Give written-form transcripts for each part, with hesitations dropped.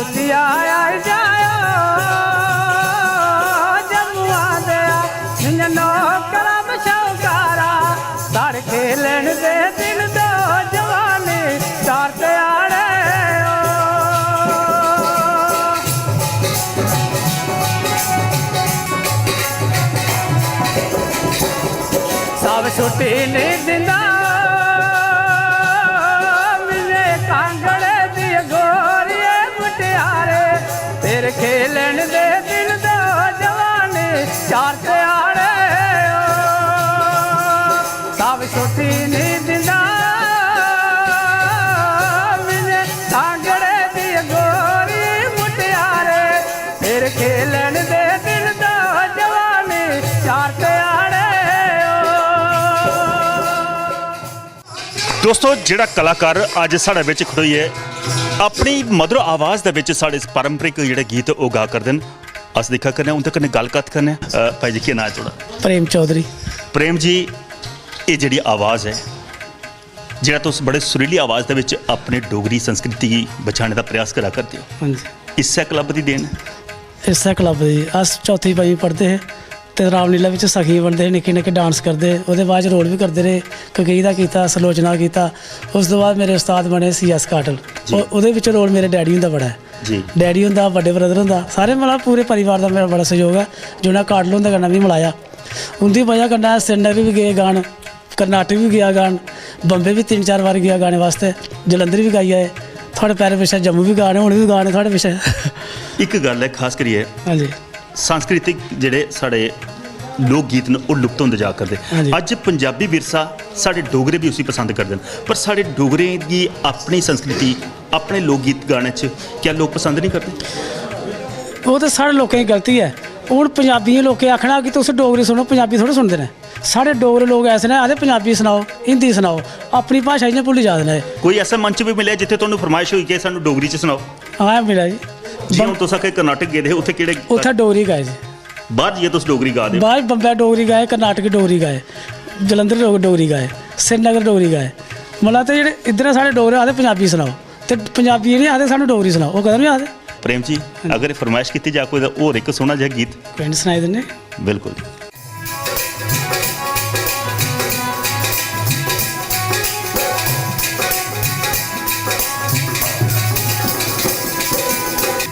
छुट्टी आया जायो जमुआ दया इंजनो करम शौकारा साड़ खेलन दे दिल दो जवानी चार त्यारे सब छुट्टी नहीं दिंदा तेरे खेलन दे दिल दो जवानी चार त्यारे सब छुट्टी नहीं दिंदा मिले सांगड़े दी गोरी मुटियारे तेरे खेलन दे दिल दो जवानी चार त्यारे। दोस्तों जिहड़ा कलाकार अज साडे विच खड़ोई है अपनी मधुर आवाज़ दे विच साढ़े पारंपरिक जिहड़े गीत वो गा करदे न अस देखा करने उनके कन्नै गलबात करने भाई जी की नाम थोड़ा प्रेम चौधरी। प्रेम जी ये जिहड़ी आवाज़ है जिहड़ा तुस बड़े सुरीली आवाज़ दे विच अपनी डोगरी संस्कृति गी बचाने का प्रयास करा करते हो हाँ जी इस्सै क्लब की देन इस्सै क्लब दी अस चौथी पंजवीं पढ़ते हैं तो रामलीला में सखी बनते हैं निक्के निक्के डांस करते उसदे बाद रोल भी करते रहे ककई का किया सलोचना किया उस तो बाद मेरे उस्ताद बने CS काटल वो रोल मेरे डैडी होंदा बड़ा है जी डैडी होंदा वड्डे ब्रदर होंदा सारे मतलब पूरे परिवार का मेरा बड़ा सहयोग है जिन्हें काटल होंदा कन्नै भी मिलाया उनकी वजह कन्नै श्रीनगर भी गए गान कर्नाटक भी गया गान बंबे भी 3-4 बार गया गाने वास्ते जलंधर भी गाई आए थोड़े पैर पिछे जम्मू भी गाने हुण भी गाने थोड़े पिछे एक गल है खास करिए हाँ जी सांस्कृतिक जिहड़े साढ़े लोक गीत न वो लुप्त होंदे जा करदे अज पंजाबी विरसा साढ़े डोगरे भी उसी पसंद करदे न पर साढ़े डोगरे की अपनी संस्कृति अपने लोक गीत गाने च क्या लोग पसंद नहीं करते वो तो साढ़े लोगों की गलती है हूँ पंजाबी लोकें आखना कि तुस डोगरी सुनो पंजाबी थोड़े सुनते हैं साढ़े डोगरे लोग ऐसे ने आखदे पंजाबी सुनाओ हिंदी सुनाओ अपनी भाषा इ'यां भुल्ली जा दे कोई ऐसा मंच भी मिले जिथे तुहानूं फरमाइश हुई कि सानूं डोगरी च सुनाओ हाँ मिला जी जी हूँ तुस आखे कर्नाटक गेदे उत्थे केह्ड़े उत्थे डोगरी गाए जी बाहर जाइए तुस डोगरी गा दे बाहर बंबे डोगरी गाए कर्नाटक डोगरी गाए जलंधर डोगरी गाए श्रीनगर डोगरी गाए मतलब तो जेह्ड़े इद्धर साढ़े डोगरे आखदे पंजाबी सुनाओ ते पंजाबी नहीं आखदे सानूं डोगरी सुनाओ वो कदें नहीं आखदे प्रेम जी अगर फरमाइश की जा कोई होर एक सोहना जिहा गीत पिंड सुनाई दिन्ने बिल्कुल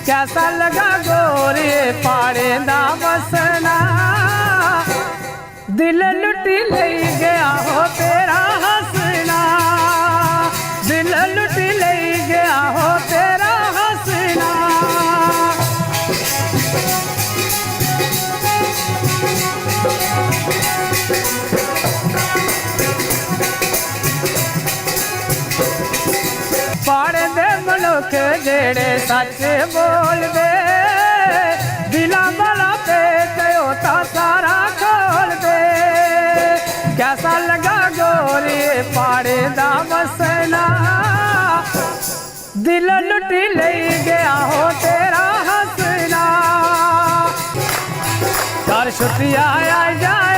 कैसा लगा गोरे पाड़े दा बसना दिल लुटी ले गया हो तेरा हंसना दिल लुटी ले गया हो तेरा हंसना पाड़े दे मनुख जेड़े सच बोल दे दिला वाला पेट होता सारा खोल दे कैसा लगा गोरी पाड़े दा बसना दिल लुटी ले गया हो तेरा हंसना कर छुट्टी आया जाए